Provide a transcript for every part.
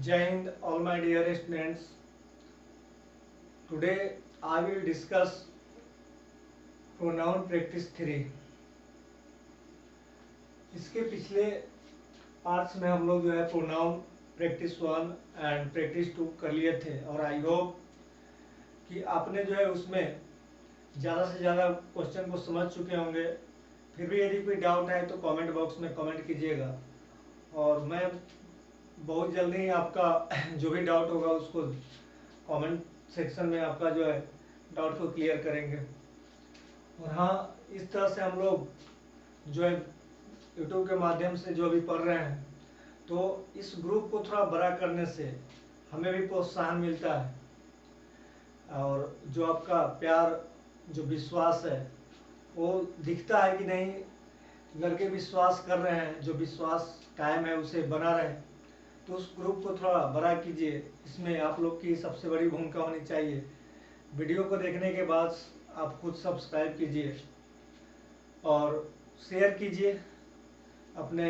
Jai Hind, all my dear students. Today I will discuss pronoun practice 3. इसके पिछले parts में हम लोग जो है प्रोनाउन प्रैक्टिस 1 एंड प्रैक्टिस 2 कर लिए थे और आई होप कि आपने जो है उसमें ज़्यादा से ज़्यादा क्वेश्चन को समझ चुके होंगे। फिर भी यदि कोई डाउट है तो कमेंट बॉक्स में कमेंट कीजिएगा और मैं बहुत जल्दी ही आपका जो भी डाउट होगा उसको कमेंट सेक्शन में आपका जो है डाउट को क्लियर करेंगे। और हाँ, इस तरह से हम लोग जो है यूट्यूब के माध्यम से जो भी पढ़ रहे हैं तो इस ग्रुप को थोड़ा बड़ा करने से हमें भी प्रोत्साहन मिलता है और जो आपका प्यार जो विश्वास है वो दिखता है कि नहीं, लड़के विश्वास कर रहे हैं, जो विश्वास कायम है उसे बना रहे। तो उस ग्रुप को थोड़ा बड़ा कीजिए, इसमें आप लोग की सबसे बड़ी भूमिका होनी चाहिए। वीडियो को देखने के बाद आप खुद सब्सक्राइब कीजिए और शेयर कीजिए अपने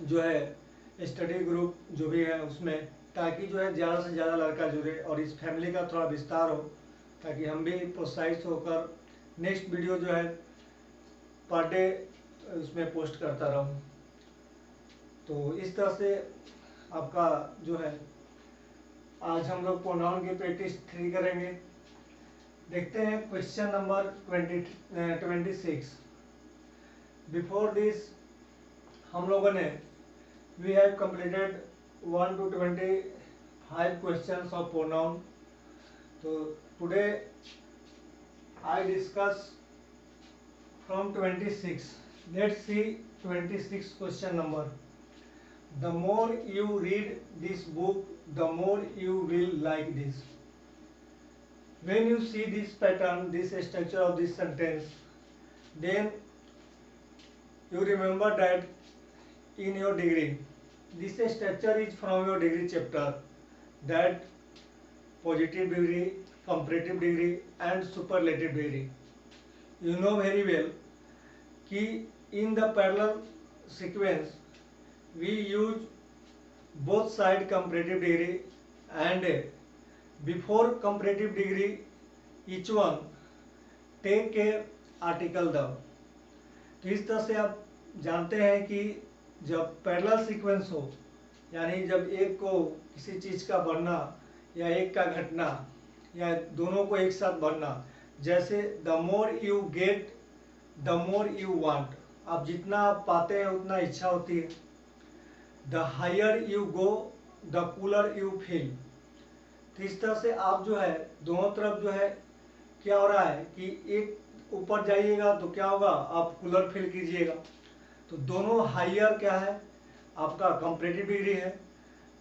जो है स्टडी ग्रुप जो भी है उसमें, ताकि जो है ज़्यादा से ज़्यादा लड़का जुड़े और इस फैमिली का थोड़ा विस्तार हो, ताकि हम भी प्रोत्साहित होकर नेक्स्ट वीडियो जो है पर डे उसमें पोस्ट करता रहूँ। तो इस तरह से आपका जो है आज हम लोग प्रोनाउन की प्रैक्टिस 3 करेंगे। देखते हैं क्वेश्चन नंबर 26। बिफोर दिस हम लोगों ने we have completed 1 to 25 questions of pronoun. तो today I discuss from 26. Let's see 26 question number. The more you read this book, the more you will like this. When you see this pattern, this structure of this sentence, then you remember that in your degree, this structure is from your degree chapter, that positive degree, comparative degree and superlative degree. You know very well कि in the parallel sequence we use both side comparative degree and before comparative degree each one take a article the. तो इस तरह से आप जानते हैं कि जब पैरेलल सीक्वेंस हो, यानी जब एक को किसी चीज़ का बढ़ना या एक का घटना या दोनों को एक साथ बढ़ना, जैसे the more you get the more you want, आप जितना आप पाते हैं उतना इच्छा होती है। The higher you go the cooler you feel. तो इस तरह से आप जो है दोनों तरफ जो है क्या हो रहा है कि एक ऊपर जाइएगा तो क्या होगा, आप कूलर फील कीजिएगा। तो दोनों हायर क्या है, आपका कंपैरेटिव डिग्री है,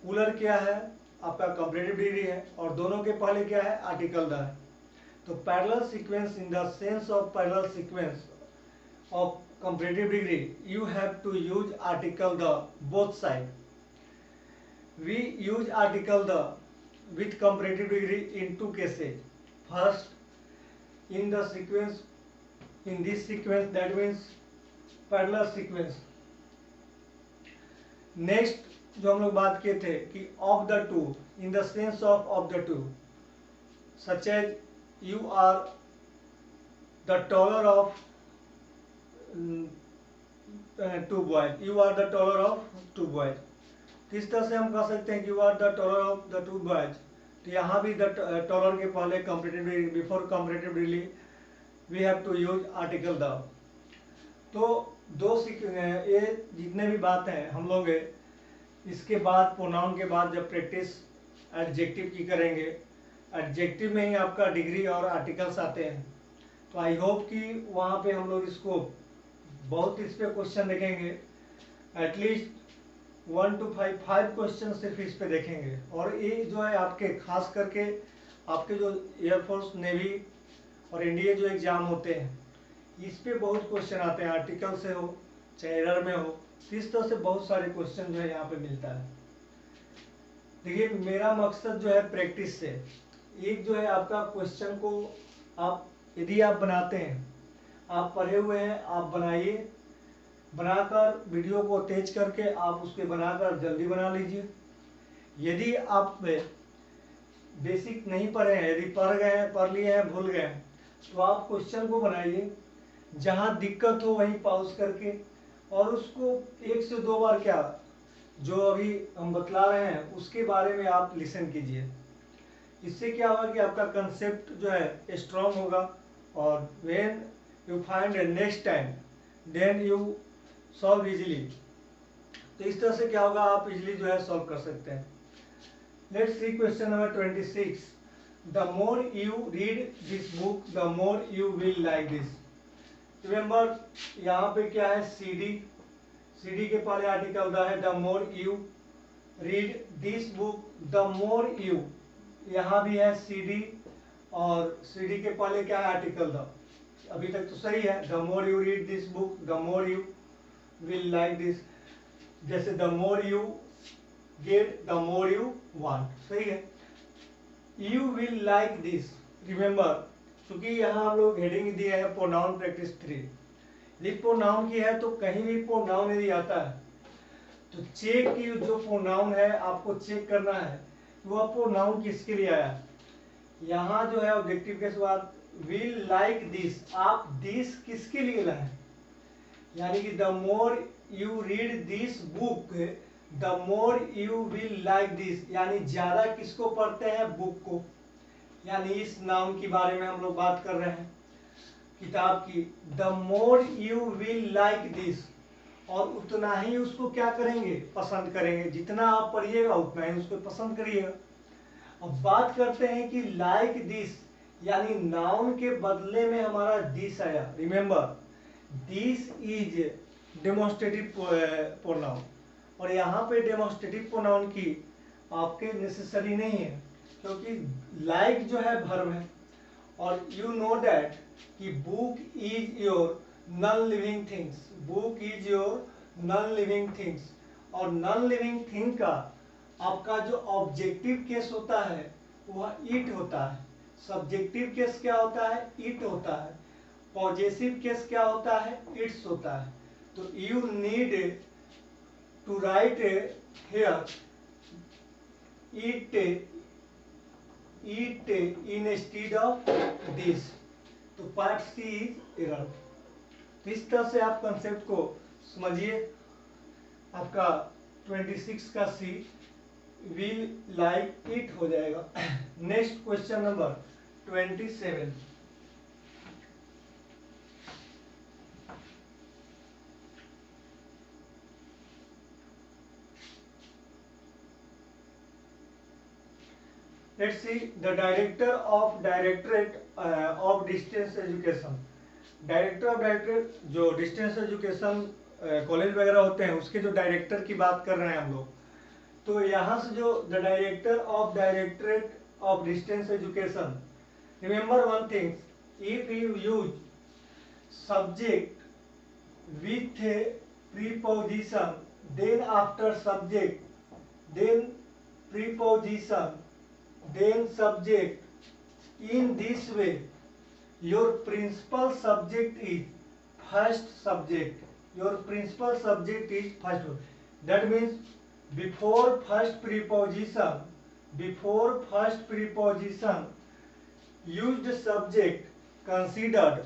कूलर क्या है, आपका कंपैरेटिव डिग्री है, और दोनों के पहले क्या है, आर्टिकल द है। तो parallel sequence in the sense of parallel sequence of comparative degree, you have to use article the both side. We use article the with comparative degree in two cases. First, in the sequence, in this sequence, that means parallel sequence. Next जो हम लोग बात किए थे कि of the two, in the sense of the two, such as you are the taller of two boys, you are the taller of two boys. किस तरह से हम कह सकते हैं कि you are the taller of the two boys. तो यहाँ भी the taller के पहले comparative before comparative degree we have to use article the. तो ये जितने भी बात हैं हम लोग इसके बाद प्रोनाउन के बाद जब प्रैक्टिस एडजेक्टिव की करेंगे, एडजेक्टिव में ही आपका डिग्री और आर्टिकल्स आते हैं। तो आई होप कि वहाँ पे हम लोग इसको बहुत इस पे क्वेश्चन देखेंगे, एटलीस्ट 1 to 5 क्वेश्चन सिर्फ इस पे देखेंगे। और ये जो है आपके खास करके आपके जो एयरफोर्स, नेवी और एनडीए जो एग्जाम होते हैं इस पे बहुत क्वेश्चन आते हैं, आर्टिकल से हो चाहे एरर में हो। तो इस तरह से बहुत सारे क्वेश्चन जो है यहाँ पे मिलता है। देखिए मेरा मकसद जो है प्रैक्टिस से, एक जो है आपका क्वेश्चन को आप यदि आप बनाते हैं, आप पढ़े हुए हैं, आप बनाइए, बनाकर वीडियो को तेज करके आप उसके बनाकर जल्दी बना लीजिए। यदि आप बेसिक नहीं पढ़े हैं, यदि पढ़ गए हैं, पढ़ लिए हैं, भूल गए हैं, तो आप क्वेश्चन को बनाइए, जहां दिक्कत हो वहीं पॉज करके, और उसको 1 से 2 बार क्या जो अभी हम बतला रहे हैं उसके बारे में आप लिसन कीजिए। इससे क्या होगा कि आपका कंसेप्ट जो है स्ट्रॉन्ग होगा, और when you find next time then you solve easily. तो इस तरह से क्या होगा, आप इजीली जो है सॉल्व कर सकते हैं। Let's see question number 26। The more you read this book the more you will like this. Remember यहाँ पे क्या है, CD के पहले आर्टिकल द है, the more you read this book the more you, यहाँ भी है CD, और CD के पहले क्या है, आर्टिकल द। अभी तक तो सही है, the more you read this book the more you will like this. जैसे the more you get the more you want, सही है। You will like this, remember क्योंकि यहाँ हम लोग हेडिंग दिए हैं प्रोनाउन प्रैक्टिस 3। यदि प्रोनाउन की है तो कहीं भी प्रोनाउन यदि आता है तो चेक की जो प्रोनाउन है आपको चेक करना है वह प्रोनाउन किसके लिए आया। यहाँ जो है ऑब्जेक्टिव के बाद विल लाइक दिस, आप दिस किसके लिए लाए, यानी कि the more you read this book the more you will like this, यानी ज्यादा किसको पढ़ते हैं, बुक को, यानी इस नाउन के बारे में हम लोग बात कर रहे हैं किताब की। The more you will like this, और उतना ही उसको क्या करेंगे, पसंद करेंगे, जितना आप पढ़िएगा उतना ही उसको पसंद करिएगा। अब बात करते हैं कि लाइक दिस, यानी नाउन के बदले में हमारा दिस आया। Remember this is demonstrative pronoun, और यहाँ पे डेमोन्स्ट्रेटिव प्रोनाउन की आपके नेसेसरी नहीं है, क्योंकि लाइक जो है वर्ब है, और यू नो दैट कि book is your non living things, book is your non living things, और नॉन लिविंग थिंग का आपका जो ऑब्जेक्टिव केस होता है वह इट होता है, सब्जेक्टिव केस क्या होता है, इट होता है, पॉजेसिव केस क्या होता है, इट्स होता है। तो you need to write here eat instead of this, तो पार्ट सी इज एरर। तो इस तरह से आप कंसेप्ट को समझिए। आपका 26 का सी विल लाइक इट हो जाएगा। Next question number 27। Let's see the director of Directorate of Distance Education। Director of directorate जो डिस्टेंस एजुकेशन कॉलेज वगैरह होते हैं उसके जो डायरेक्टर की बात कर रहे हैं हम लोग। तो यहाँ से जो the director of directorate of distance education, remember one thing, if you use subject with preposition then after subject then preposition then subject in this way your principal subject is first subject, your principal subject is first one. That means before first preposition used subject considered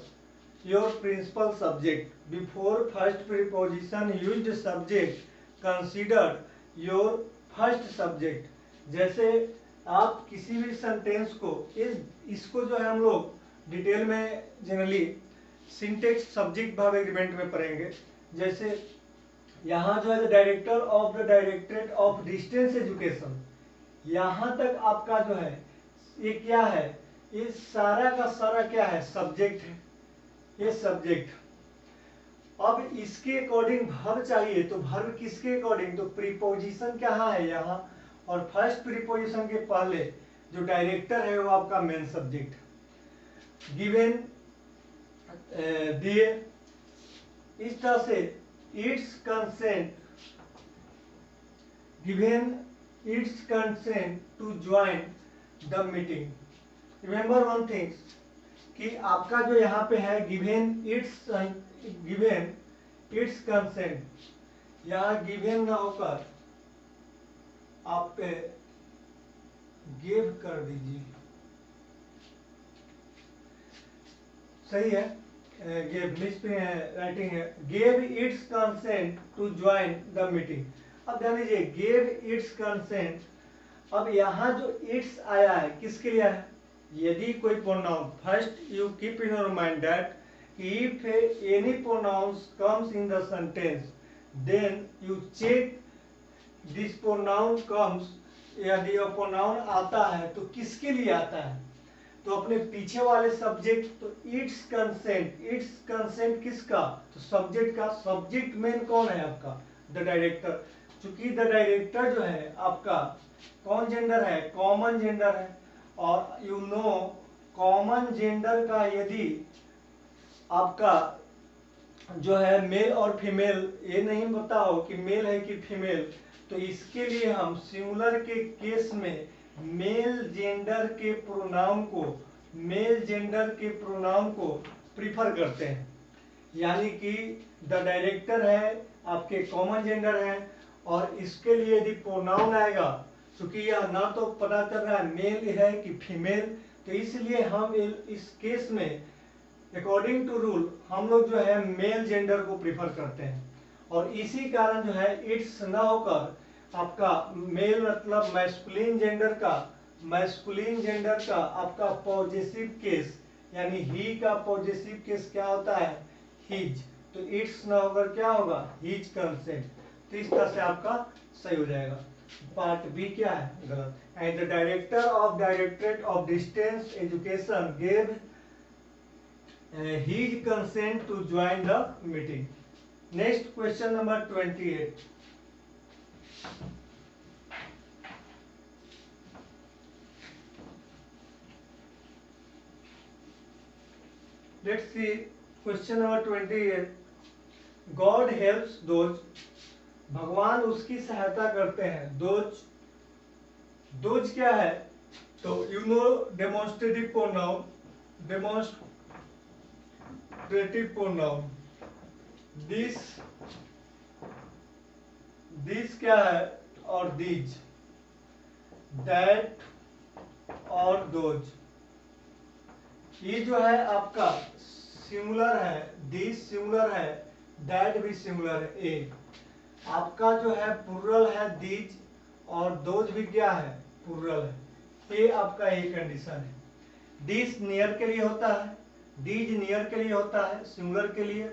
your principal subject, before first preposition used subject considered your first subject। जैसे आप किसी भी sentence को इसको जो है हम लोग डिटेल में generally syntax subject verb agreement में पढ़ेंगे। जैसे यहाँ जो है director of the directorate of distance education, यहाँ तक आपका जो है ये क्या है, ये सारा का सारा क्या है, सब्जेक्ट है, ये सब्जेक्ट। अब इसके अकॉर्डिंग वर्ब चाहिए, तो वर्ब किसके अकॉर्डिंग, तो प्रीपोजिशन कहाँ है, यहाँ, और फर्स्ट प्रीपोजिशन के पहले जो डायरेक्टर है वो आपका मेन सब्जेक्ट गिवन दिए। इस तरह से it's consent given it's consent to join the meeting. Remember one thing कि आपका जो यहाँ पे है गिवन इट्स कंसेंट, यहाँ गिवन ना होकर आप पे गिव कर दीजिए, सही है, गिव मिस पे राइटिंग है, give it's consent to join the meeting. अब ध्यान दीजिए गिव इट्स कंसेंट, अब यहाँ जो इट्स आया है किसके लिए है? यदि कोई pronoun, first you keep in your mind that if any pronouns comes in the sentence then you check this pronoun comes, यदि यह प्रोनाउन आता है तो किसके लिए आता है? तो अपने पीछे वाले सब्जेक्ट, तो इट्स कंसेंट किसका? तो सब्जेक्ट का। सब्जेक्ट मेन कौन है आपका? The director. चूंकि द डायरेक्टर जो है आपका कौन जेंडर है? कॉमन जेंडर है। और यू नो कॉमन जेंडर का यदि आपका जो है मेल और फीमेल ये नहीं पता हो कि मेल है कि फीमेल, तो इसके लिए हम सिंगुलर के केस में मेल जेंडर के प्रोनाउन को प्रीफर करते हैं। यानी कि द डायरेक्टर है आपके कॉमन जेंडर है, और इसके लिए यदि प्रोनाउन आएगा, क्योंकि यह ना तो पता चल रहा है मेल है कि फीमेल, तो इसलिए हम इस केस में अकॉर्डिंग टू रूल हम लोग जो है मेल जेंडर को प्रीफर करते हैं। और इसी कारण जो है इट्स ना होकर आपका मेल मतलब मैस्कुलिन जेंडर का आपका पॉजेसिव केस, यानी ही का पॉजेसिव केस क्या होता है? हिज। तो इट्स ना होकर क्या होगा? His consent. तो इस तरह से आपका सही हो जाएगा। पार्ट बी क्या है? गलत। And the director of directorate of distance education gave his consent to join the meeting. Next question number 28. Let's see question number 28. God helps those, भगवान उसकी सहायता करते हैं। those क्या है? तो you know demonstrative pronoun, this क्या है? और these, that और those, ये जो है आपका सिंगुलर है, दिस सिंगुलर है, दैट भी सिंगुलर है। ए आपका जो है प्लूरल है दीज, और दोज भी क्या है? प्लूरल है। ए आपका ये कंडीशन है। दिस नियर के लिए होता है, दीज नियर के लिए होता है, सिंगुलर के लिए,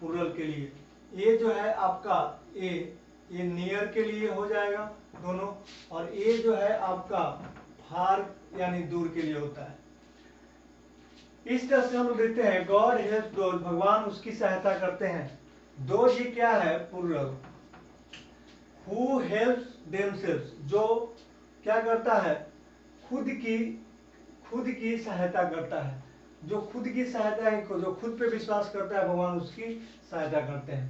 प्लूरल के लिए। ये जो है आपका ए, ये नियर के लिए हो जाएगा दोनों, और ये जो है आपका फार यानी दूर के लिए होता है। इस तरह से हम लोग देखते हैं गॉड हेल्प्स दोज, भगवान उसकी सहायता करते हैं। दोज ये क्या है? प्लूरल। हु हेल्प्स देमसेल्व्स, जो क्या करता है? खुद की सहायता करता है। जो खुद की सहायता है, जो खुद पे विश्वास करता है, भगवान उसकी सहायता करते हैं।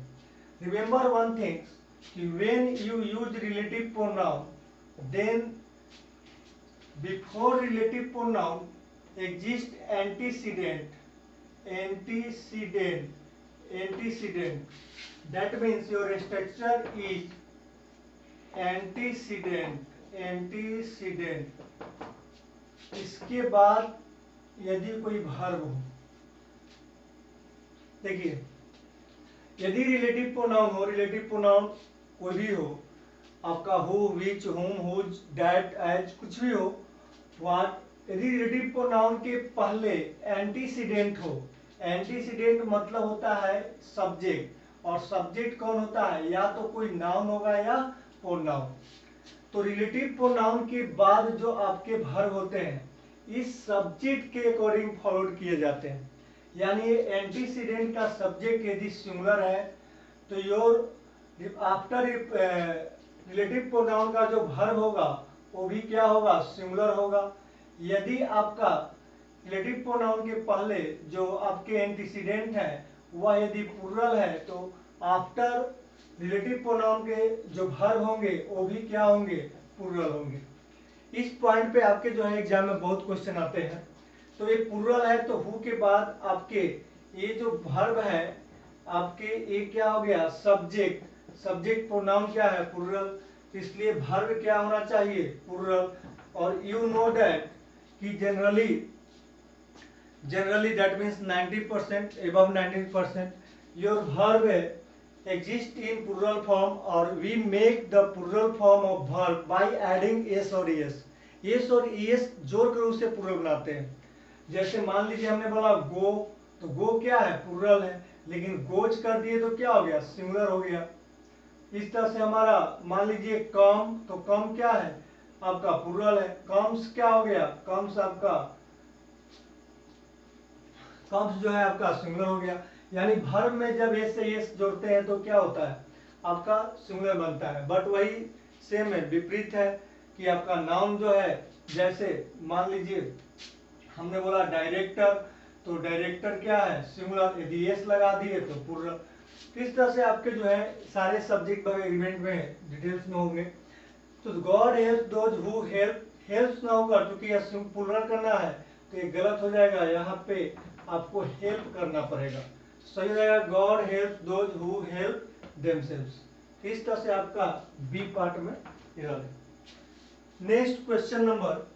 रिमेंबर वन थिंग्स कि when you use relative pronoun then before relative pronoun exist antecedent, that means your structure is antecedent। इसके बाद यदि कोई वर्ब हो, देखिए यदि रिलेटिव प्रोनाउन कोई भी हो, आपका हु, विच, हुम, हुज, दैट, एज, कुछ भी हो, व्हाट, यदि रिलेटिव प्रोनाउन के पहले एंटीसीडेंट हो, एंटीसीडेंट मतलब होता है सब्जेक्ट, और सब्जेक्ट कौन होता है? या तो कोई नाउन होगा या प्रोनाउन। तो रिलेटिव प्रोनाउन के बाद जो आपके वर्ब होते हैं इस सब्जेक्ट के अकॉर्डिंग फॉलोड किए जाते हैं। यानी एंटीसीडेंट का सब्जेक्ट यदि सिंगुलर है तो योर आफ्टर रिलेटिव प्रोनाउन का जो वर्ब होगा वो भी क्या होगा? सिंगुलर होगा। यदि आपका रिलेटिव प्रोनाउन के पहले जो आपके एंटीसीडेंट है वह यदि प्लूरल है तो आफ्टर रिलेटिव प्रोनाउन के जो वर्ब होंगे वो भी क्या होंगे? प्लूरल होंगे। इस पॉइंट पे आपके जो है एग्जाम में बहुत क्वेश्चन आते हैं। तो ये प्लूरल है तो हु के बाद आपके ये जो वर्ब है आपके ये क्या हो गया? सब्जेक्ट प्रोनाउन क्या है? प्लूरल। इसलिए वर्ब क्या होना चाहिए, प्लूरल। और यू नो दैट कि generally that means 90%, above 90%, your verb exist in plural form, or we make the plural form of verb by adding s और es। s और es जोड़ कर उसे plural बनाते हैं। जैसे मान लीजिए हमने बोला गो, तो गो क्या है, प्लूरल है, लेकिन गोज कर दिए तो क्या हो गया, सिंगुलर हो गया। इस तरह से हमारा मान लीजिए कम, तो कम क्या है आपका, प्लूरल है। कम्स क्या हो गया, कम्स आपका, कम्स जो है आपका सिंगुलर हो गया। यानी वर्ब में जब एस से एस जोड़ते हैं तो क्या होता है, आपका सिंगुलर बनता है। बट वही सेम है, विपरीत है कि आपका नाउन जो है, जैसे मान लीजिए हमने बोला डायरेक्टर, तो डायरेक्टर क्या है, सिंगुलर, यदि एस लगा दिए तो प्लूरल। इस तरह से आपके जो है सारे सब्जेक्ट एग्रीमेंट में डिटेल्स में होंगे। तो God help those who help, helps ना होगा क्योंकि प्लूरल करना है तो ये गलत हो जाएगा, यहाँ पे आपको हेल्प करना पड़ेगा, सही हो जाएगा, God help those who help themselves. इस तरह से आपका बी पार्ट में एरर है। Next question number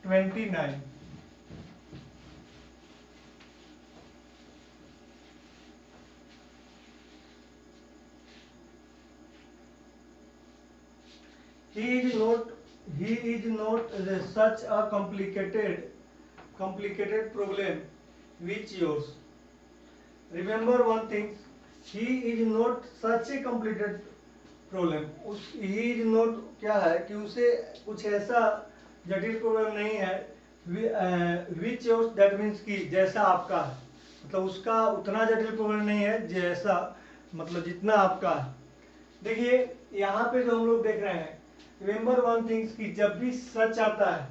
29। He is not such a complicated problem which yours। Remember one thing, he is not such a complicated problem। he is not क्या है कि उसे कुछ ऐसा जटिल प्रॉब्लम नहीं है, which yours that means कि जैसा आपका है, मतलब उसका उतना जटिल प्रॉब्लम नहीं है जैसा, मतलब जितना आपका है। देखिए यहाँ पे जो हम लोग देख रहे हैं, रिमेंबर वन थिंग्स कि जब भी सच आता है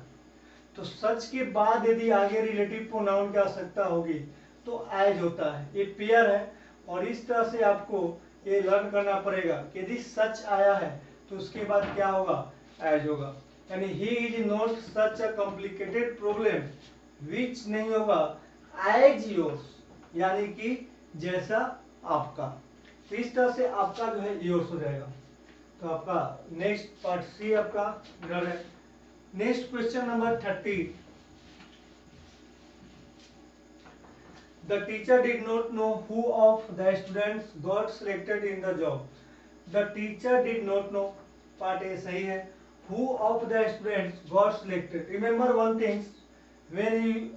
तो सच के बाद यदि आगे रिलेटिव प्रोनाउन की आवश्यकता होगी तो एज होता है, ये पेयर है। और इस तरह से आपको ये लर्न करना पड़ेगा कि यदि सच आया है तो उसके बाद क्या होगा, एज होगा। यानी he is not such a complicated problem which नहीं होगा एज योर्स, यानी कि जैसा आपका। तो इस तरह से आपका जो है योर्स हो जाएगा। तो आपका नेक्स्ट पार्ट सी आपका डर है। Next question number 30। The teacher did not know who of the students got selected in the job। The teacher did not know, part A सही है। Who of the students got selected। Remember one thing, when you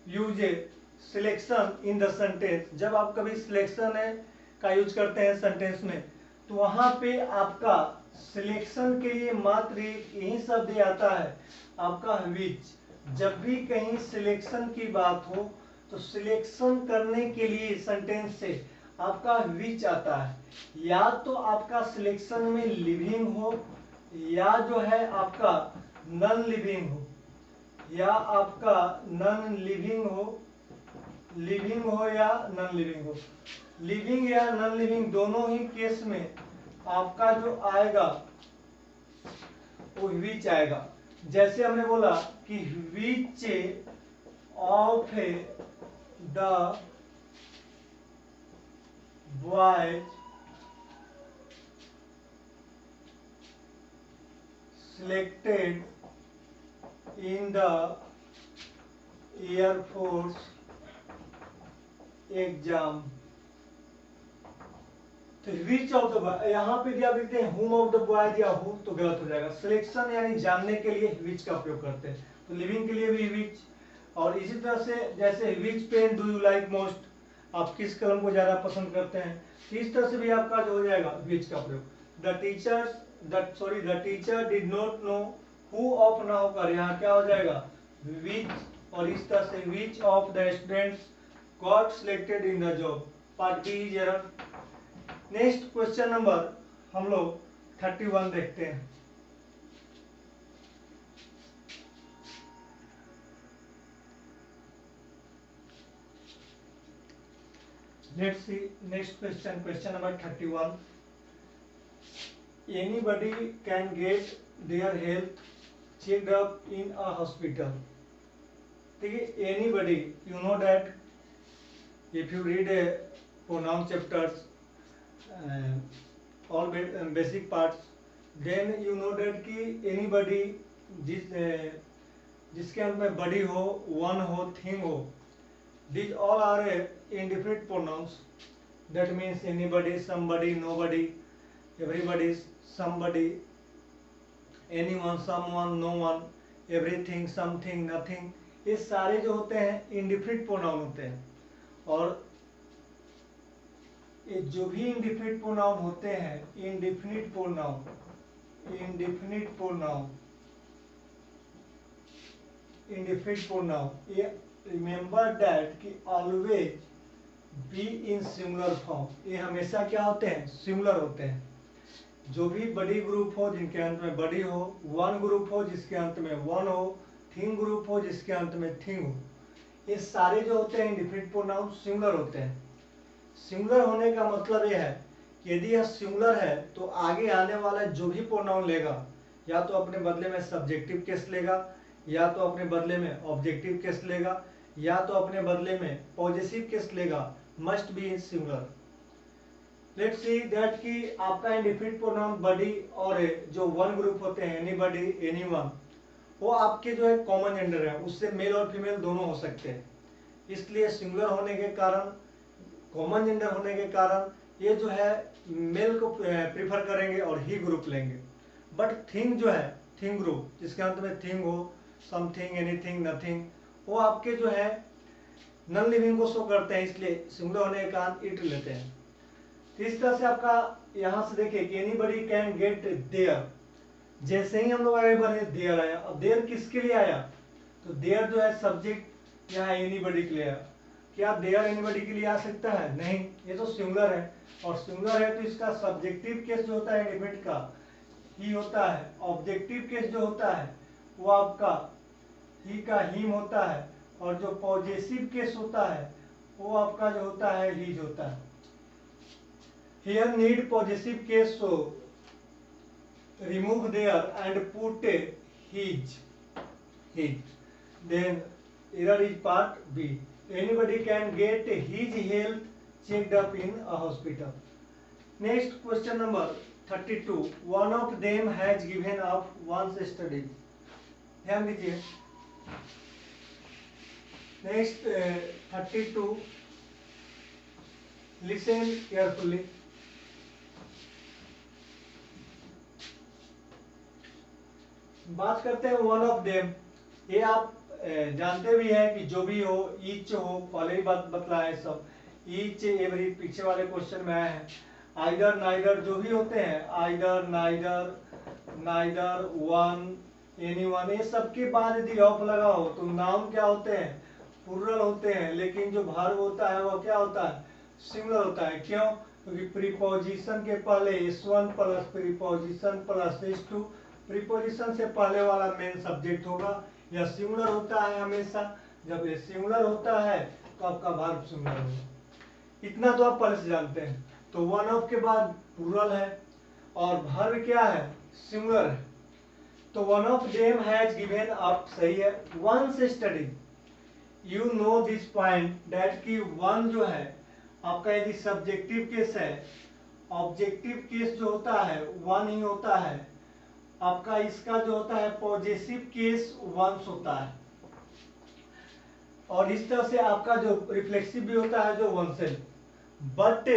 use a selection in the sentence, जब आप कभी selection है का use करते हैं sentence में, तो वहां पे आपका सिलेक्शन के लिए मात्र यही शब्द आता है आपका विच। जब भी कहीं सिलेक्शन की बात हो तो सिलेक्शन करने के लिए सेंटेंस से आपका विच आता है। या तो आपका सिलेक्शन में लिविंग हो, या जो है आपका नॉन लिविंग हो, या आपका नॉन लिविंग हो, लिविंग हो या नॉन लिविंग हो। लिविंग या नॉन लिविंग दोनों ही केस में आपका जो आएगा वो विच आएगा। जैसे हमने बोला कि विच of the boys selected in the air force exam. तो विच ऑफ द बॉय, यहाँ पे आप लिखते हैं हुम ऑफ द बॉयज या हु, तो गलत हो जाएगा। सिलेक्शन यानी जानने के लिए विच का उपयोग करते हैं, तो लिविंग के लिए भी विच। और इसी तरह से जैसे which pen do you like most, आप किस कलम को ज्यादा पसंद करते हैं, इस तरह से भी आपका जो हो जाएगा विच का प्रयोग। The teacher did not know who of ना होकर यहाँ क्या हो जाएगा विच। और इस तरह से which of the students got selected in the job, part B is error. Next question number हम लोग 31 देखते हैं। Let's see next question, question number 31। Anybody can get their health checked up in a hospital। देखिए anybody, you know that if you read a pronoun chapters, all basic parts, then you know that कि anybody, जिसके अंत में बडी हो, one हो, thing हो, these all are indefinite pronouns. That means anybody, somebody, nobody, everybody, somebody, anyone, someone, no one, everything, something, nothing. ये सारे जो होते हैं इंडिफिनिट प्रोनाउन होते हैं। और ये जो भी इंडिफिनिट प्रोनाउन होते हैं, indefinite pronoun, indefinite pronoun, indefinite pronoun, ये रिमेंबर दैट कि always be in singular form. ये हमेशा क्या होते हैं? सिंगुलर होते हैं। जो भी बड़ी ग्रुप हो जिनके अंत में बड़ी हो, वन ग्रुप हो जिसके अंत में वन हो, थिंग ग्रुप हो जिसके अंत में थिंग हो, ये सारे जो होते हैं इंडिफिनिट प्रोनाउन सिंगुलर होते हैं। सिंगुलर होने का मतलब ये है कि यदि यह सिंगुलर है तो आगे आने वाला जो भी प्रोनाउन लेगा, या तो अपने बदले में सब्जेक्टिव केस लेगा, या तो अपने बदले में ऑब्जेक्टिव केस लेगा, या तो अपने बदले में पॉजेसिव केस लेगा, must be in singular. Let's see that कि आपका इंडिफिनिट प्रोनाउन बडी और जो वन ग्रुप होते हैं, एनीबडी, एनीवन, वो आपके जो है कॉमन जेंडर है, उससे मेल और फीमेल दोनों हो सकते हैं। इसलिए सिंगुलर होने के कारण, कॉमन जेंडर होने के कारण ये जो है मेल को प्रीफर करेंगे और ही ग्रुप लेंगे। बट थिंग जो है, थिंग ग्रुप जिसके अंत में थिंग हो, समथिंग, एनीथिंग, नथिंग, वो आपके जो है नॉन लिविंग को शो करते हैं, इसलिए सिंगुलर होने के कारण इट लेते हैं। तो इस तरह से आपका यहाँ से देखिए कि एनीबडी कैन गेट देयर, जैसे ही हम लोग आगे बढ़े देयर आया। अब देयर किसके लिए आया? तो देयर जो है सब्जेक्ट यहाँ एनीबडी के लिए आया। क्या देयर एनीबडी के लिए आ सकता है? नहीं, ये तो सिंगुलर है, और सिंगुलर है तो इसका सब्जेक्टिव केस जो होता है इंडिफिनिट का ही होता है। ऑब्जेक्टिव केस जो होता है वो आपका ही का हिम होता है, और जो पॉजेसिव केस होता है वो आपका जो होता है हीज होता है। Here need possessive case, so remove there and put his. Then error is part B. Anybody can get his health checked up in a hospital. Next question number 32. One of them has given up one's studies. ध्यान दीजिए। Next 32. Listen carefully. बात करते हैं one of them. ये आप जानते भी हैं कि जो भी हो, ईच हो, पहले ही बात बतलाया सब, ईच एवरी पीछे वाले क्वेश्चन में आए हैं। आइदर, नाइदर जो भी होते हैं, either, neither, neither, one, anyone, ये सब के बाद यदि ऑफ लगा हो तो नाउन क्या होते हैं? प्लूरल होते हैं। लेकिन जो वर्ब होता है वो क्या होता है? सिंगुलर होता है। क्यों? क्योंकि प्रीपोजिशन के पहले S1 plus preposition plus S2, preposition से पहले वाला मेन सब्जेक्ट होगा। यह सिंगुलर होता है हमेशा। जब ये सिंगुलर होता है तो आपका वर्ब सिंगुलर होगा। इतना तो आप पहले से जानते हैं। तो वन ऑफ के बाद प्लूरल है और वर्ब क्या है? सिंगुलर है। तो one of them has given up सही है one's study. You know this point that कि वन जो है आपका यदि सब्जेक्टिव केस है, ऑब्जेक्टिव केस जो होता है वन ही होता है। आपका इसका जो होता है पॉजेसिव केस वंस होता है, और इस तरह से आपका जो रिफ्लेक्सिव भी होता है जो वन से। But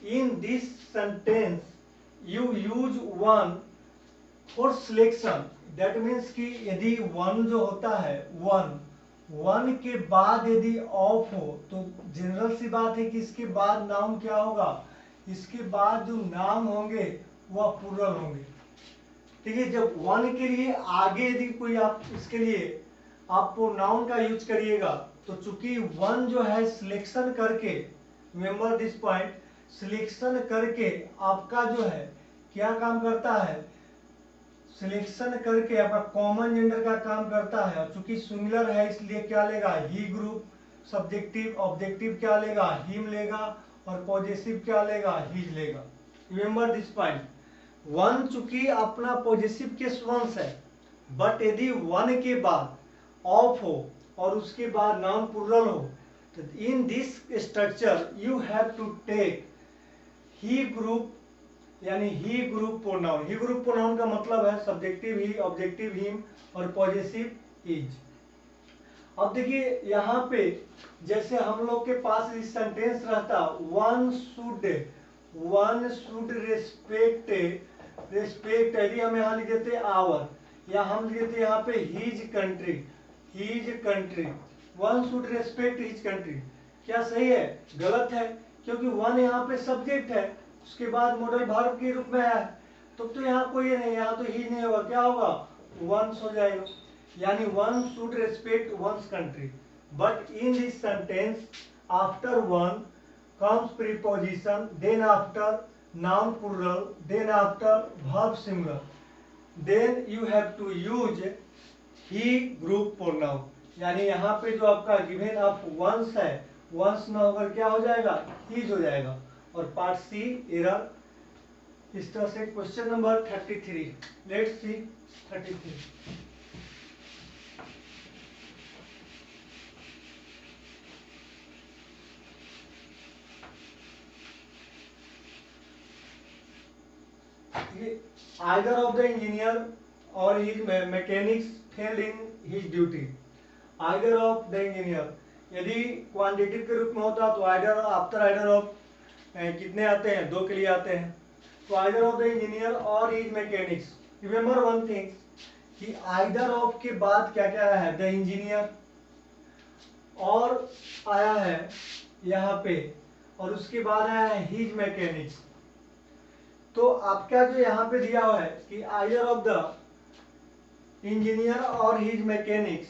in this sentence you use one for selection. That means कि यदि वन जो होता है वन के बाद यदि ऑफ हो तो जनरल सी बात है कि इसके बाद नाउन क्या होगा? इसके बाद जो नाउन होंगे वह प्लूरल होंगे। ठीक है, जब वन के लिए आगे यदि कोई आप इसके लिए आप प्रोनाउन का यूज करिएगा तो चूंकि वन जो है सिलेक्शन करके, रिमेंबर दिस पॉइंट, सिलेक्शन करके आपका जो है क्या काम करता है? सिलेक्शन करके आपका कॉमन जेंडर का काम करता है। और चूंकि सिंगुलर है इसलिए क्या लेगा? ही ग्रुप। सब्जेक्टिव ऑब्जेक्टिव क्या लेगा? हिम लेगा। और पॉजेसिव क्या लेगा? हिज लेगा। Remember this point. वन चूंकि अपना पॉजेसिव केस वंस है, बट यदि वन के बाद ऑफ हो और उसके बाद नाउन प्लूरल हो तो in this structure you have to take he group यानी he group pronoun. He group pronoun का मतलब है सब्जेक्टिव ही, ऑब्जेक्टिव हिम और पॉजेसिव इज। अब देखिए यहाँ पे जैसे हम लोग के पास इस सेंटेंस रहता वन शुड रेस्पेक्ट, यदि हम यहाँ लिख देते आवर, या हम लिख देते यहाँ पे his country, one should respect his country. क्या सही है? गलत है, क्योंकि वन यहाँ पे सब्जेक्ट है, उसके बाद मॉडल वर्ब के रूप में है, तो यहाँ कोई नहीं, यहाँ तो हीज नहीं होगा, क्या होगा? वंस हो जाएगा। यानी one should respect one's country. But in this sentence after one comes preposition, then after noun plural, then after verb singular, then you have to use he group pronoun। यानी यहाँ पे जो आपका गिवन ऑफ वंस है, once न होकर क्या हो जाएगा? हीज हो जाएगा। और पार्ट सी एरर। इस तरह से question number 33, let's see 33। Either of the engineer or his mechanics failed in his duty। Either of the engineer यदि क्वांटिटिव के रूप में होता तो आइडर आफ्टर आइडर ऑफ कितने आते हैं? दो के लिए आते हैं। तो आइडर ऑफ द इंजीनियर और his mechanics. Remember one thing कि आइडर ऑफ के बाद क्या क्या आया है? द इंजीनियर, और आया है यहाँ पे, और उसके बाद आया है हिज मैकेनिक्स। तो आपका जो यहाँ पे दिया हुआ है कि आइदर ऑफ द इंजीनियर और हिज मैकेनिक्स,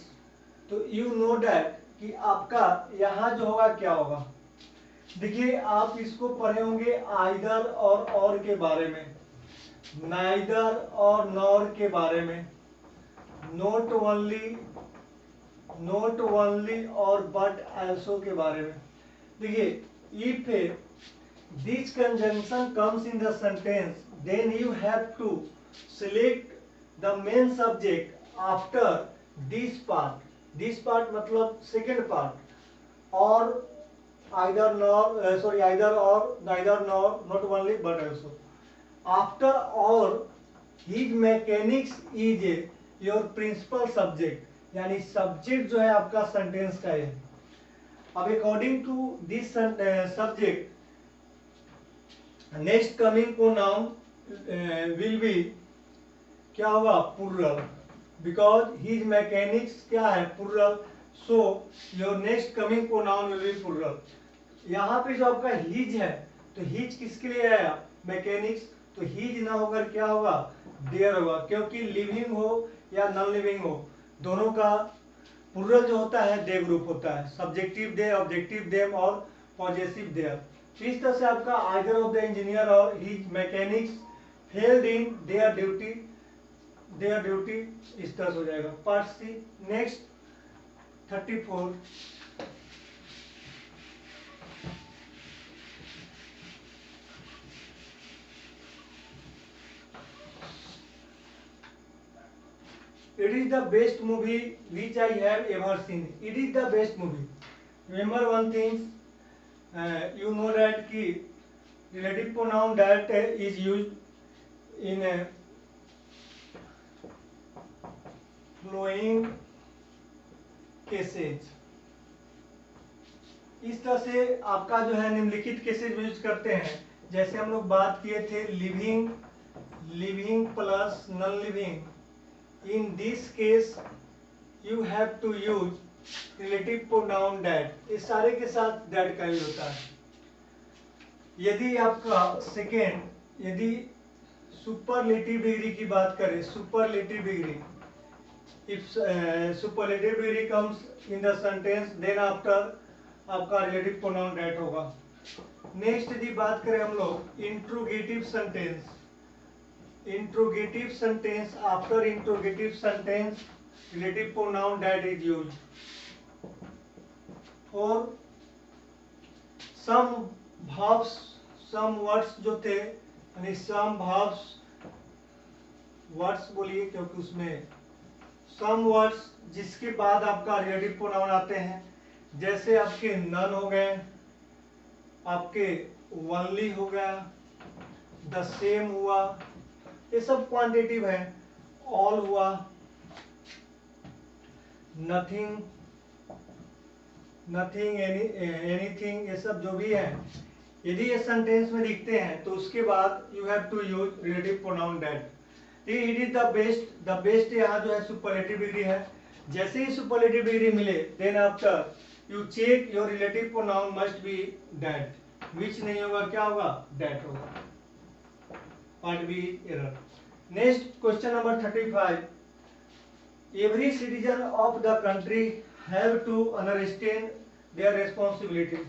तो यू नो दैट कि आपका यहाँ जो होगा क्या होगा। देखिए आप इसको पढ़े होंगे आइदर और के बारे में, नाइदर और नॉर के बारे में, नॉट ओनली और बट आल्सो के बारे में। देखिए if this conjunction comes in the sentence, then you have to select the main subject after this part। this part मतलब second part, or either or neither nor, not only but also। after or his mechanics is your principal subject, यानी subject जो है आपका sentence का है। अब according to this subject next coming pronoun will be क्या होगा? प्लूरल, बिकॉज हिज मैकेनिक्स क्या है? Plural. So your next coming pronoun will be plural. यहाँ पे जो आपका हिज है, तो हिज किसके लिए आया? मैकेनिक्स। तो हिज ना होकर क्या होगा? देयर होगा, क्योंकि लिविंग हो या नॉन लिविंग हो, दोनों का प्लूरल जो होता है दे ग्रुप होता है, सब्जेक्टिव दे, ऑब्जेक्टिव देम और पॉजेसिव देयर। इस तरह से आपका आइदर ऑफ द इंजीनियर और his mechanics failed in their duty इस तरह से हो जाएगा। Part C next 34। It is the best movie which I have ever seen। It is the best movie। Remember one thing, you know that कि relative pronoun that is used in flowing cases। इस तरह से आपका जो है निम्नलिखित cases use करते हैं। जैसे हम लोग बात किए थे living plus non living. In this case you have to use relative pronoun that. इस सारे के साथ दैट का यूज होता है। यदि आपका सेकेंड, यदि सुपरलेटिव डिग्री की बात करें, superlative degree, if superlative degree comes in the sentence, then after आपका रिलेटिव प्रोनाउन दैट होगा। नेक्स्ट यदि बात करें हम लोग interrogative sentence, after interrogative sentence relative pronoun that is used. और सम वर्ड्स जो थे, यानी सम वर्ड्स बोलिए, क्योंकि उसमें सम वर्ड्स जिसके बाद आपका रिलेटिव प्रोनाउन आते हैं, जैसे आपके नन हो गए, आपके ओनली हो गया, द सेम हुआ, ये सब क्वांटिटिव है। ऑल हुआ, नथिंग, नथिंग, एनीथिंग, ये सब जो भी है, यदि ये सेंटेंस में दिखते हैं तो उसके बाद you have to use relative pronoun that. It is the best यहाँ जो है सुपरलेटिव डिग्री है। जैसे ही सुपरलेटिव डिग्री मिले then after you check your relative pronoun must be that, which नहीं होगा, क्या होगा, दैट होगा। Part B error. Next question number 35। Every citizen of the country have to understand their responsibility.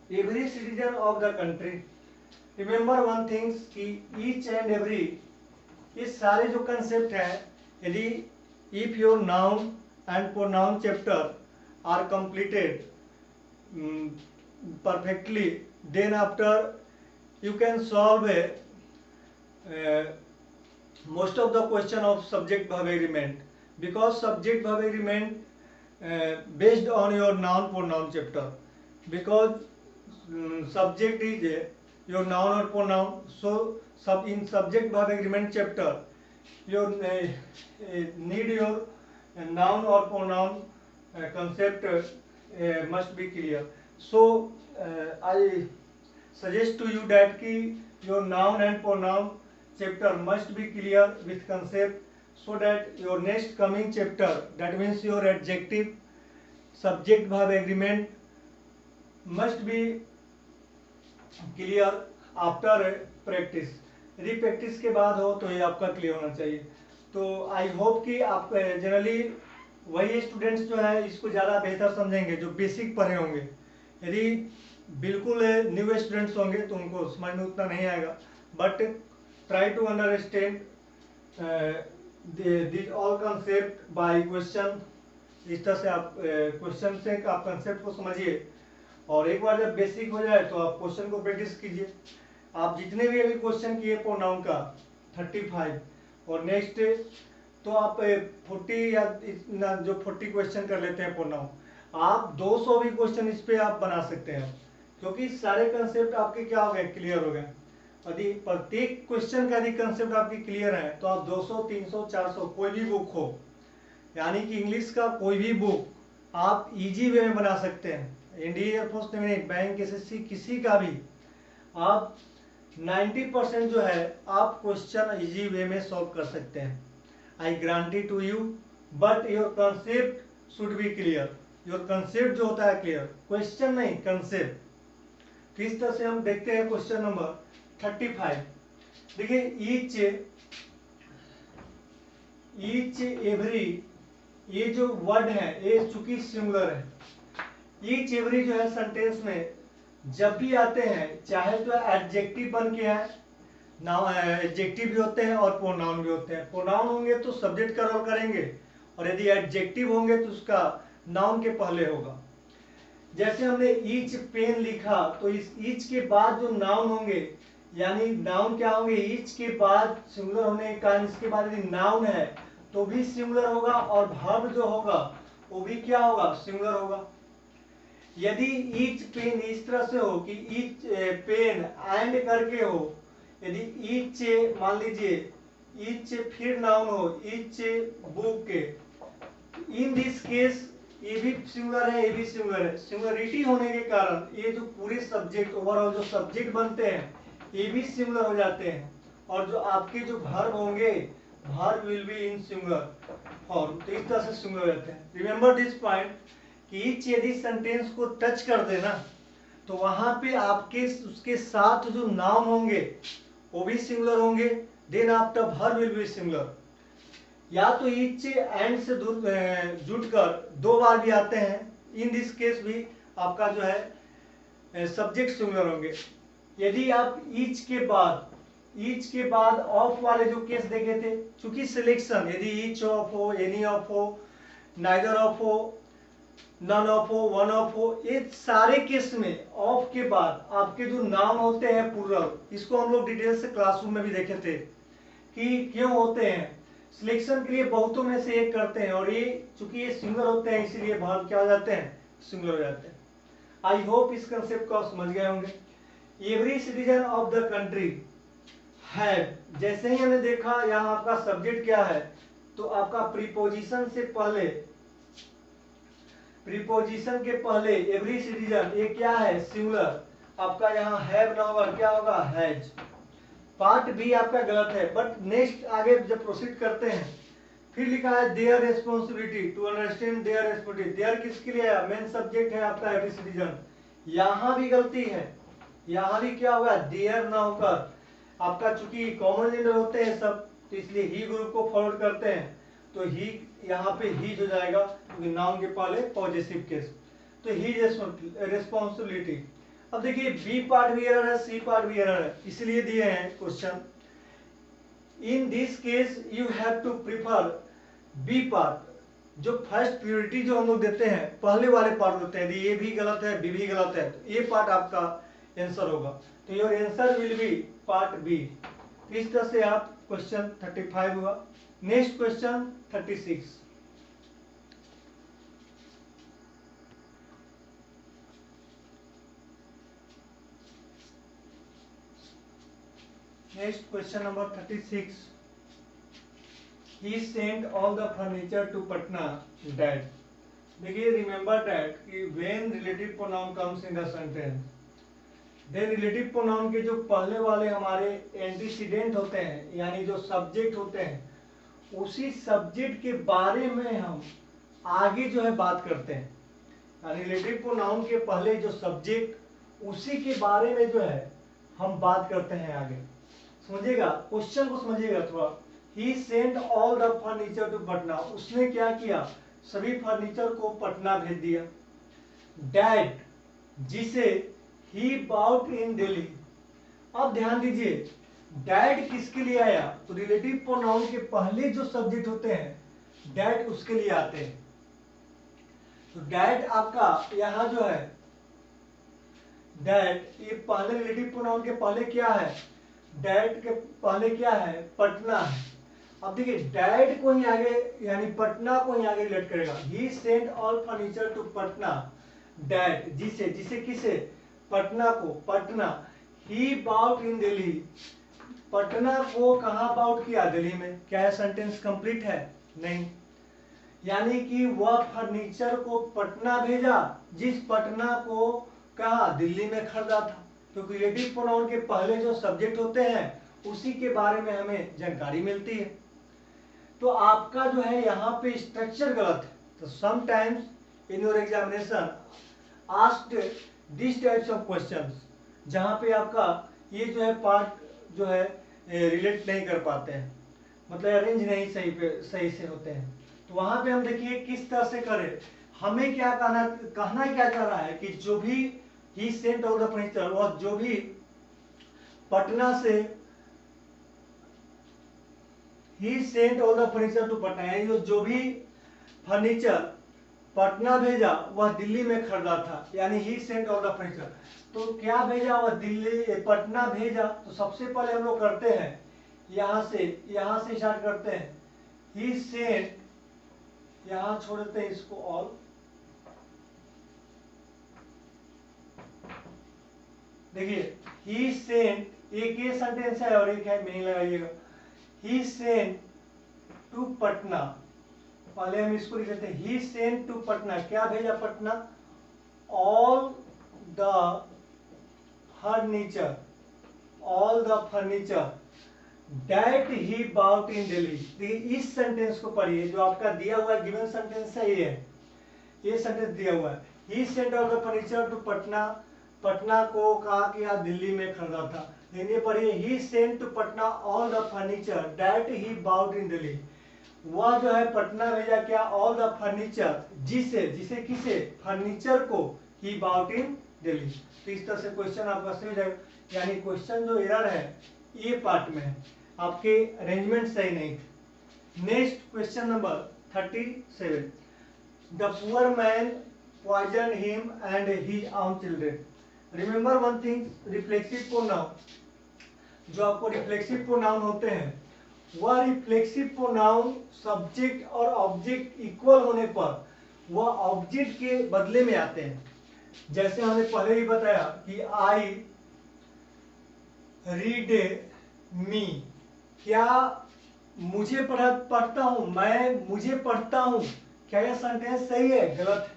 Every citizen of the country, remember one thing कि each and every, ये सारे जो concept है, यदि if your noun and pronoun chapter are completed perfectly, then after you can solve most of the question of subject verb agreement, because subject verb agreement based on your noun pronoun chapter, because subject is your noun or pronoun. So in subject verb agreement chapter you need your noun or pronoun concept must be clear. So I suggest to you that ki your noun and pronoun chapter must be clear with concept, so that your next coming chapter, that means your adjective subject verb agreement must be clear after practice. यदि practice के बाद हो तो ये आपका clear होना चाहिए। तो आई होप कि आप जनरली वही स्टूडेंट्स जो है इसको ज़्यादा बेहतर समझेंगे जो बेसिक पढ़े होंगे। यदि बिल्कुल न्यू स्टूडेंट्स होंगे तो उनको समझ में उतना नहीं आएगा, but try to understand this all concept by question. इस तरह से आप क्वेश्चन से आप कंसेप्ट को समझिए, और एक बार जब बेसिक हो जाए तो आप क्वेश्चन को प्रैक्टिस कीजिए। आप जितने भी अभी क्वेश्चन किए प्रोनाउन का 35 और नेक्स्ट, तो आप 40 या जो 40 क्वेश्चन कर लेते हैं प्रोनाउन, आप 200 भी क्वेश्चन इस पे आप बना सकते हैं, क्योंकि सारे कंसेप्ट आपके क्या हो गए, क्लियर हो गए। यदि प्रत्येक क्वेश्चन का यदि कंसेप्ट आपके क्लियर है तो आप 200, 300, 400 कोई भी बुक हो, यानी कि इंग्लिश का कोई भी बुक आप इजी वे में बना सकते हैं। इंडियन एयरफोर्स ने नहीं, बैंक, एसएससी, किसी का भी आप 90% जो है आप क्वेश्चन इजी वे में सॉल्व कर सकते हैं। I granted to you, but your concept should be clear. Your concept जो होता है क्लियर, क्वेश्चन नहीं कंसेप्ट। तो इस तरह से हम देखते हैं क्वेश्चन नंबर 35। देखिए ईच एवरी, ये जो वर्ड है ये चूंकि सिंगुलर है, ईच एवरी जो है सेंटेंस में जब भी आते हैं, चाहे तो एडजेक्टिव बन के है, एडजेक्टिव भी होते हैं और प्रोनाउन भी होते हैं। प्रोनाउन होंगे तो सब्जेक्ट का रोल करेंगे, और यदि एडजेक्टिव होंगे तो उसका नाउन के पहले होगा। जैसे हमने ईच पेन लिखा, तो इस ईच के बाद जो नाउन होंगे, यानी नाउन क्या होंगे, ईच के बाद सिंगुलर होने के कारण इसके बाद यदि नाउन है तो भी सिंगुलर होगा, और वर्ब जो होगा वो भी क्या होगा, सिंगुलर होगा। यदि ईच पेन इस तरह से हो कि ईच पेन एंड करके हो, यदि ईच मान लीजिए ईच फिर नाउन हो, each book, in this case ये भी सिंगुलर है, ये भी सिंगुलर है। सिंगुलरिटी होने के कारण ये जो पूरे सब्जेक्ट, ओवरऑल जो सब्जेक्ट बनते हैं ये भी सिंगुलर हो जाते हैं, और जो आपके जो वर्ब होंगे, verb will be in singular form. तो इस तरह से सिंगुलर हो जाते हैं। रिमेंबर दिस पॉइंट कि ईच यदि सेंटेंस को टच कर देना तो वहां पे आपके उसके साथ जो नाउन होंगे वो भी सिंगुलर होंगे, then after verb will be singular. या तो ईच एंड से जुड़कर दो बार भी आते हैं, इन दिस केस भी आपका जो है सब्जेक्ट सिंगुलर होंगे। यदि आप ईच के बाद ऑफ वाले जो केस देखे थे, चूंकि सिलेक्शन, यदि ईच ऑफ हो, एनी ऑफ हो, नाइदर ऑफ हो, नन ऑफ हो, वन ऑफ हो, ये सारे केस में ऑफ के बाद आपके जो नाउन होते हैं प्लूरल, इसको हम लोग डिटेल से क्लासरूम में भी देखे थे कि क्यों होते हैं। सिलेक्शन के लिए बहुतों में से एक करते हैं, और ये चूंकि ये सिंगुलर होते हैं इसीलिए वर्ब क्या हो जाते हैं, सिंगुलर हो जाते हैं। आई होप इस कंसेप्ट को आप समझ गए होंगे। Every citizen of the country have, जैसे ही हमने देखा यहाँ आपका सब्जेक्ट क्या है, तो आपका प्रीपोजिशन से पहले, प्रीपोजिशन के पहले एवरी सिटीजन ये क्या है, सिंगुलर, आपका यहाँ हैव ना होगा, क्या होगा, हैज। पार्ट बी आपका गलत है, बट नेक्स्ट आगे जब प्रोसीड करते हैं फिर लिखा है their responsibility to understand their responsibility. Their किसके लिए है, मेन सब्जेक्ट है आपका एवरी सिटीजन, यहाँ भी गलती है, यहाँ भी क्या होगा, देयर ना होकर आपका, चूंकि कॉमन जेंडर होते हैं सब, तो इसलिए ही ग्रुप को फॉरवर्ड करते हैं, तो ही यहाँ पे ही हो जाएगा क्योंकि नाउन के पहले पॉजिटिव केस, तो ही रेस्पॉन्सिबिलिटी। अब देखिए बी पार्ट भी एरर है, सी पार्ट भी एरर है, इसलिए दिए हैं question. In this case you have to prefer B part, जो फर्स्ट प्योरिटी जो हम लोग देते हैं पहले वाले पार्ट होते हैं, ये भी गलत है, बी भी गलत है, तो ये पार्ट आपका आंसर होगा, तो your answer will be part B. इस तरह से आप क्वेश्चन 35 हुआ। Next question 36। Next question number 36। He sent all the furniture to Patna, Dad. देखिए रिमेंबर दैट कि when relative pronoun comes in the sentence, then relative pronoun के जो पहले वाले हमारे एंटीसीडेंट होते हैं, यानी जो सब्जेक्ट होते हैं, उसी सब्जेक्ट के बारे में हम आगे जो है बात करते हैं। यानी रिलेटिव प्रोनाउन के पहले जो सब्जेक्ट, उसी के बारे में जो है हम बात करते हैं आगे। समझिएगा, क्वेश्चन को समझिएगा थोड़ा। He sent all the furniture to Patna. उसने क्या किया, सभी फर्नीचर को पटना भेज दिया। Dad, जिसे he bought in Delhi. अब ध्यान दीजिए, डैड किसके लिए आया, तो रिलेटिव प्रोनाउन के पहले जो सब्जेक्ट होते हैं डैड उसके लिए आते हैं। तो डैड आपका यहां जो है, डैड ये पहले रिलेटिव प्रोनाउन के पहले क्या है, डैड के पहले क्या है, पटना है। अब देखिए डैड को ही आगे, यानी पटना को ही आगे रिलेट करेगा। He sent all furniture to Patna, that जिसे, जिसे किसे, पटना को, Patna. He bought in Delhi, पटना को कहां बाउट किया, दिल्ली में। क्या है, सेंटेंस कंप्लीट है, नहीं। यानी कि वह फर्नीचर को पटना भेजा, जिस पटना को कहा, दिल्ली में खरीदा था। क्योंकि रिलेटिव प्रोनाउन के पहले जो सब्जेक्ट होते हैं उसी के बारे में हमें जानकारी मिलती है। तो आपका जो है यहाँ पे स्ट्रक्चर गलत है। तो sometimes in your examination asked this types of questions, जहाँ पे आपका ये जो है पार्ट जो है रिलेट नहीं कर पाते हैं, मतलब अरेंज नहीं सही से होते हैं। तो वहां पे हम देखिए किस तरह से करें। हमें क्या कहना क्या चाह रहा है कि जो भी he sent all the furniture, और जो भी पटना से, he sent all the furniture to Patna, यानी जो भी फर्नीचर पटना भेजा वह दिल्ली में खरीदा था, यानी ही सेंट ऑल द फर्नीचर। तो क्या भेजा, वह दिल्ली, पटना भेजा। तो सबसे पहले हम लोग करते हैं यहां से स्टार्ट करते हैं। ही सेंट, यहां छोड़ देते हैं इसको ऑल, देखिए ही सेंट, एक ये सेंटेंस है और एक है, मीनिंग लगाइएगा। ही सेंट टू पटना, पहले हम इसको लिख लेते हैं। ही सेंट टू पटना, क्या भेजा Patna, all the furniture, all the furniture that he bought in Delhi. देखिए इस सेंटेंस को पढ़िए, जो आपका दिया हुआ गिवन सेंटेंस है ये सेंटेंस दिया हुआ है। He sent all the furniture to Patna, पटना को कहा कि आप दिल्ली में खरीदा था। ये पढ़िए, he sent to Patna all the furniture that he bought in Delhi. वह जो है पटना भेजा क्या, ऑल द फर्नीचर, जिसे किसे, फर्नीचर को, ही बाउट इन दिल्ली। तो इस तरह से क्वेश्चन आपका सही हो जाएगा। यानी क्वेश्चन जो एरर है ये पार्ट में है, आपके अरेंजमेंट सही नहीं थे। Next question number 37। The poor man poison him and he own children. Remember one thing, reflexive pronoun, जो आपको रिफ्लेक्सिव प्रोनाउन होते हैं वह रिफ्लेक्सिव प्रोनाउन सब्जेक्ट और ऑब्जेक्ट इक्वल होने पर वह ऑब्जेक्ट के बदले में आते हैं। जैसे हमने पहले ही बताया कि आई रीड मी, क्या मुझे पढ़ता हूं, मैं मुझे पढ़ता हूं, क्या यह सेंटेंस सही है? गलत है।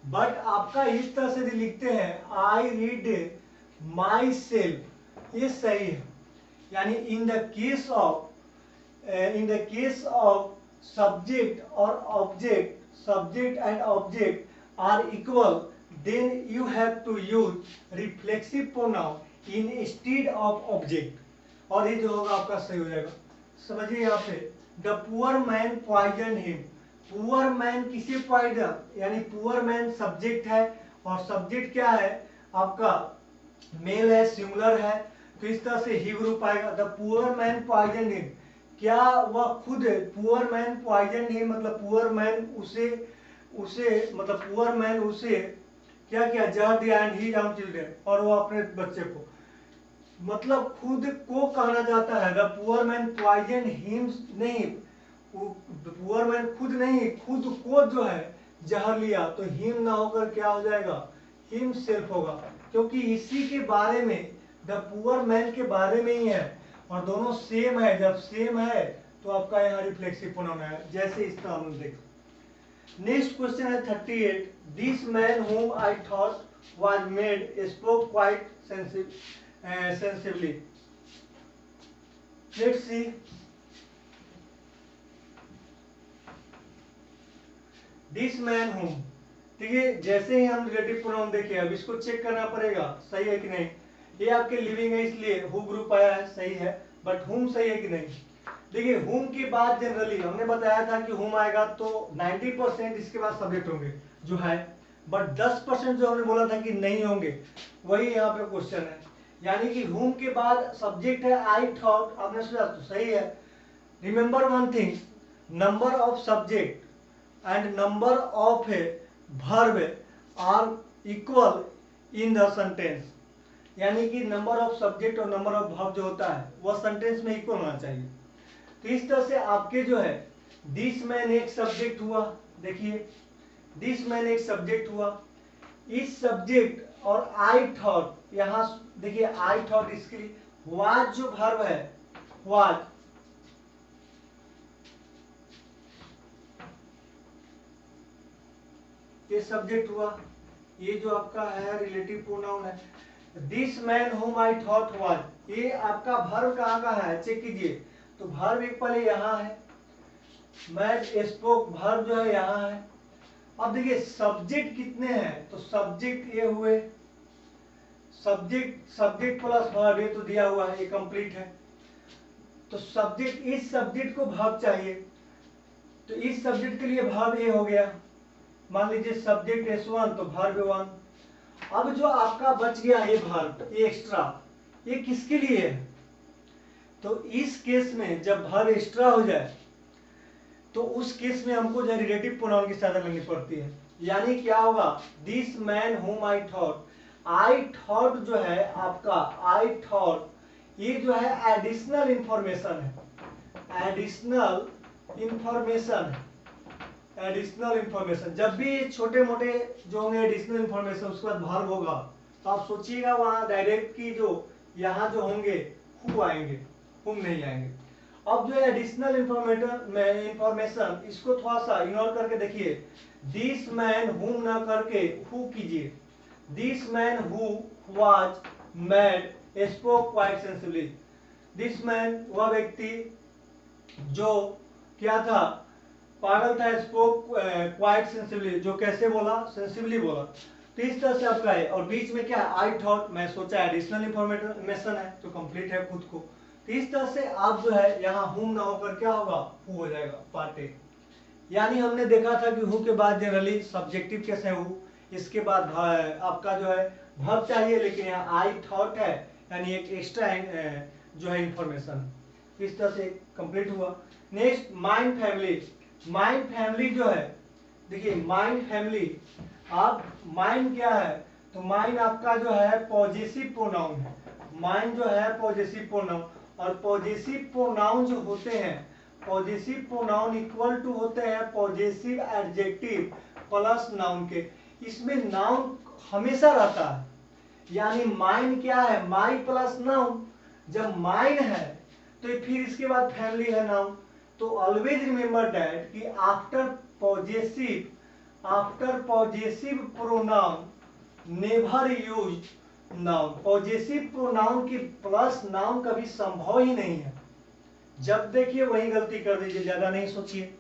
बट आपका इस तरह से लिखते हैं आई रीड माई सेल्फ, ये सही है। यानी in the case of subject और object, subject and object are equal, then you have to use reflexive pronoun instead of object, और ये जो होगा आपका सही हो जाएगा। समझिए यहाँ पे the poor man poison him, poor man किसे पॉइजन, यानी पुअर मैन सब्जेक्ट है और सब्जेक्ट क्या है आपका मेल है, सिंगुलर है, तो इस तरह से ही ग्रुप आएगा। The poor man poison him, क्या वह खुद पुअर मैन पॉइजन हिम, मतलब पुअर मैन उसे मतलब पुअर मैन उसे क्या किया, जहर दिया एंड ही ओन चिल्ड्रन, और वो अपने बच्चे को, मतलब खुद को कहना जाता है। The poor man poison him नहीं, पुअर मैन खुद नहीं, खुद को जो है जहर लिया, तो हिम ना होकर क्या हो जाएगा, हिम सेल्फ होगा, क्योंकि इसी के बारे में, द पुअर मैन के बारे में ही है, और दोनों सेम है। जब सेम है तो आपका यहाँ रिफ्लेक्सिव प्रोनाउन है, जैसे इस तरह हम देखो। नेक्स्ट क्वेश्चन है 38, this man whom I thought was mad spoke quite sensibly. Let's see. This man whom, ठीक है, जैसे ही हम रिलेटिव प्रोनाउन देखे, अब इसको चेक करना पड़ेगा सही है कि नहीं। ये आपके लिविंग है इसलिए हु ग्रुप आया है, सही है, बट हुम सही है कि नहीं। देखिए हुम के बाद जनरली हमने बताया था कि हुम आएगा तो 90% इसके बाद सब्जेक्ट होंगे जो है, बट 10% जो हमने बोला था कि नहीं होंगे, वही यहाँ पे क्वेश्चन है। यानी कि हुम के बाद सब्जेक्ट है आई थॉट, आपने सोचा तो सही है। Remember one thing, number of subject and number of verb are equal in the sentence, यानी कि नंबर ऑफ सब्जेक्ट और नंबर ऑफ वर्ब जो होता है वह सेंटेंस में इक्वल होना चाहिए। तो इस तरह से आपके जो है दिस मैन एक सब्जेक्ट हुआ, देखिए दिस मैन एक सब्जेक्ट हुआ, इस सब्जेक्ट और आई थॉट, यहां देखिए आई थॉट, इसके लिए वाज जो वर्ब है, वाज, ये सब्जेक्ट हुआ, ये जो आपका है रिलेटिव प्रोनाउन है। दिस मैन हुम आई थॉट वाज, ये आपका वर्ब कहाँ का है, चेक कीजिए। तो वर्ब एक पहले यहाँ है, मैं स्पोक वर्ब जो है यहाँ है। अब देखिए सब्जेक्ट कितने हैं, तो सब्जेक्ट ये हुए, सब्जेक्ट प्लस वर्ब, ये तो दिया हुआ है, ये कंप्लीट है। तो सब्जेक्ट, इस सब्जेक्ट को वर्ब चाहिए, तो इस सब्जेक्ट के लिए वर्ब ये हो गया, मान लीजिए सब्जेक्ट S1 तो वर्ब 1। अब जो आपका बच गया ये वर्ब, ये एक्स्ट्रा, ये किसके लिए है, तो इस केस में जब वर्ब एक्स्ट्रा हो जाए तो उस केस में हमको जो रिलेटिव प्रोनाउन की सहायता लेनी पड़ती है। यानी क्या होगा, दिस मैन हुम आई थॉट, आई थॉट जो है आपका, आई थॉट ये जो है एडिशनल इंफॉर्मेशन है, एडिशनल इंफॉर्मेशन, एडिशनल इंफॉर्मेशन। जब भी छोटे मोटे जो होंगे एडिशनल इंफॉर्मेशन उसके बाद वर्ब होगा, तो आप सोचिएगा वहां डायरेक्ट की जो यहाँ जो होंगे हु आएंगे, हुम नहीं आएंगे। अब जो है एडिशनल इंफॉर्मेशन, इसको थोड़ा सा इग्नोर करके देखिए, दिस मैन हुम ना करके हु कीजिए, this man who was mad spoke quite sensibly, this man वह व्यक्ति जो क्या था, पागल था, स्पोक क्वाइट सेंसिबली, जो कैसे बोला, सेंसिबली बोला। तो इस तरह से आपका है, और बीच में क्या है, आई थॉट, मैं सोचा, एडिशनल इंफॉर्मेशन है तो कंप्लीट है खुद को। तो इस तरह से आप जो है यहाँ हुम ना होकर क्या होगा, हु हो जाएगा, पार्ट ए। यानी हमने देखा था कि हु के बाद जनरली सब्जेक्टिव कैसे हु, इसके बाद आपका जो है वर्ब चाहिए, लेकिन यहाँ आई थॉट है, यानी एक एक्स्ट्रा जो है इंफॉर्मेशन, इस तरह से कंप्लीट हुआ। Next mind family, mind family जो है, देखिए माइंड फैमिली, आप माइंड क्या है, तो माइंड आपका जो है पॉजेसिव प्रोनाउन है, माइंड जो है पॉजेसिव प्रोनाउन, और पॉजेसिव प्रोनाउन जो होते हैं, पॉजेसिव प्रोनाउन इक्वल टू होते हैं पॉजेसिव एडजेक्टिव प्लस नाउन के। इसमें नाउन हमेशा रहता है, यानी माइन क्या है, माई प्लस नाउन। जब माइन है तो फिर इसके बाद फैमिली है नाउन। तो ऑलवेज रिमेंबर दैट कि after possessive pronoun never use noun. Possessive pronoun की प्लस नाउन कभी संभव ही नहीं है। जब देखिए वही गलती कर दीजिए, ज्यादा नहीं सोचिए।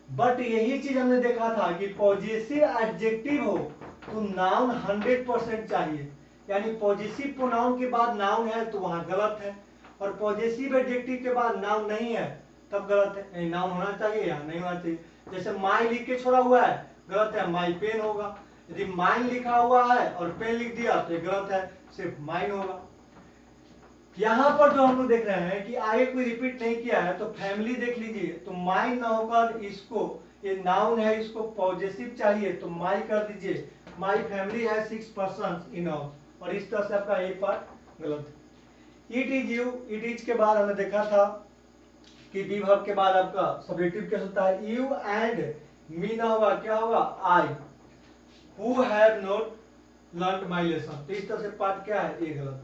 बट यही चीज हमने देखा था कि पॉजेसिव एडजेक्टिव हो तो नाउन 100% चाहिए, यानी पॉजेसिव प्रोनाउन के बाद नाउन है तो वहां गलत है, और पॉजेसिव एडजेक्टिव के बाद नाउन नहीं है तब गलत है। नाउन होना चाहिए या नहीं होना चाहिए। जैसे माई लिख के छोड़ा हुआ है, गलत है, माई पेन होगा। यदि माइन लिखा हुआ है और पेन लिख दिया तो ये गलत है, सिर्फ माइन होगा। यहाँ पर जो हम लोग देख रहे हैं कि आगे कोई रिपीट नहीं किया है, तो फैमिली देख लीजिए, तो माई ना होकर इसको, ये नाउन है, इसको पॉजेसिव चाहिए तो माई कर दीजिए। माई फैमिली है 6 पर्सन इन हाउस, और इस तरह से आपका ए पार्ट गलत है। It is you, it is के बाद हमने देखा था कि बी वर्ब के बाद आपका सब्जेक्टिव कैसे होता है। यू एंड मी ना होगा, क्या होगा, I. Who have not learn my lesson, तो इस तरह से पार्ट क्या है, ये गलत,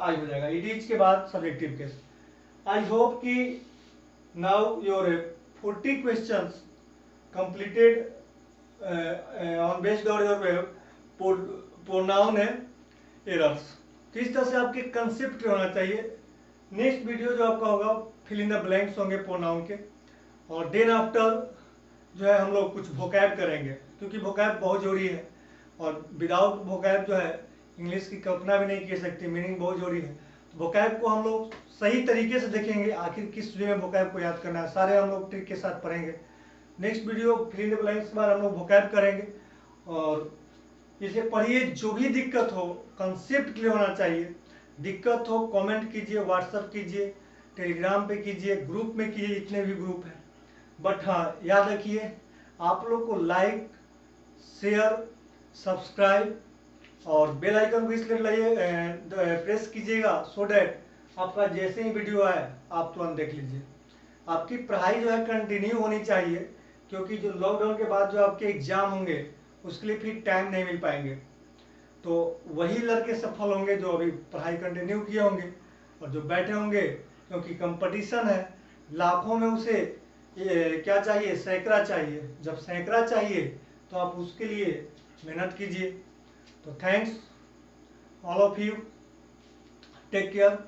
आई हो जाएगा। इट इज के बाद सब्जेक्टिव केस। आई होप कि now your 40 questions completed on based on your web pronoun errors. तो इस तरह से आपके कंसेप्ट होना चाहिए। नेक्स्ट वीडियो जो आपका होगा फिल इन द ब्लैंक्स होंगे प्रोनाउन के, और देन आफ्टर जो है हम लोग कुछ वोकैब करेंगे, क्योंकि वोकैब बहुत जरूरी है, और विदाउट वोकैब जो है इंग्लिश की कल्पना भी नहीं की सकती, मीनिंग बहुत जरूरी है। तो वोकैब को हम लोग सही तरीके से देखेंगे, आखिर किस वे में वोकैब को याद करना है, सारे हम लोग ट्रिक के साथ पढ़ेंगे। Next video fill in the blanks के बाद हम लोग वोकैब करेंगे, और इसे पढ़िए। जो भी दिक्कत हो, कंसेप्ट क्लियर होना चाहिए। दिक्कत हो कमेंट कीजिए, व्हाट्सएप कीजिए, टेलीग्राम पे कीजिए, ग्रुप में कीजिए, जितने भी ग्रुप हैं। बट हाँ, याद रखिए आप लोग को लाइक, शेयर, सब्सक्राइब और बेल आइकन को इसलिए प्रेस कीजिएगा, सो डैट आपका जैसे ही वीडियो आए आप तुरंत देख लीजिए। आपकी पढ़ाई जो है कंटिन्यू होनी चाहिए, क्योंकि जो लॉकडाउन के बाद जो आपके एग्जाम होंगे उसके लिए फिर टाइम नहीं मिल पाएंगे। तो वही लड़के सफल होंगे जो अभी पढ़ाई कंटिन्यू किए होंगे, और जो बैठे होंगे, क्योंकि कंपटीशन है, लाखों में उसे क्या चाहिए, सैकड़ा चाहिए। जब सैकड़ा चाहिए तो आप उसके लिए मेहनत कीजिए। तो thanks all of you, take care.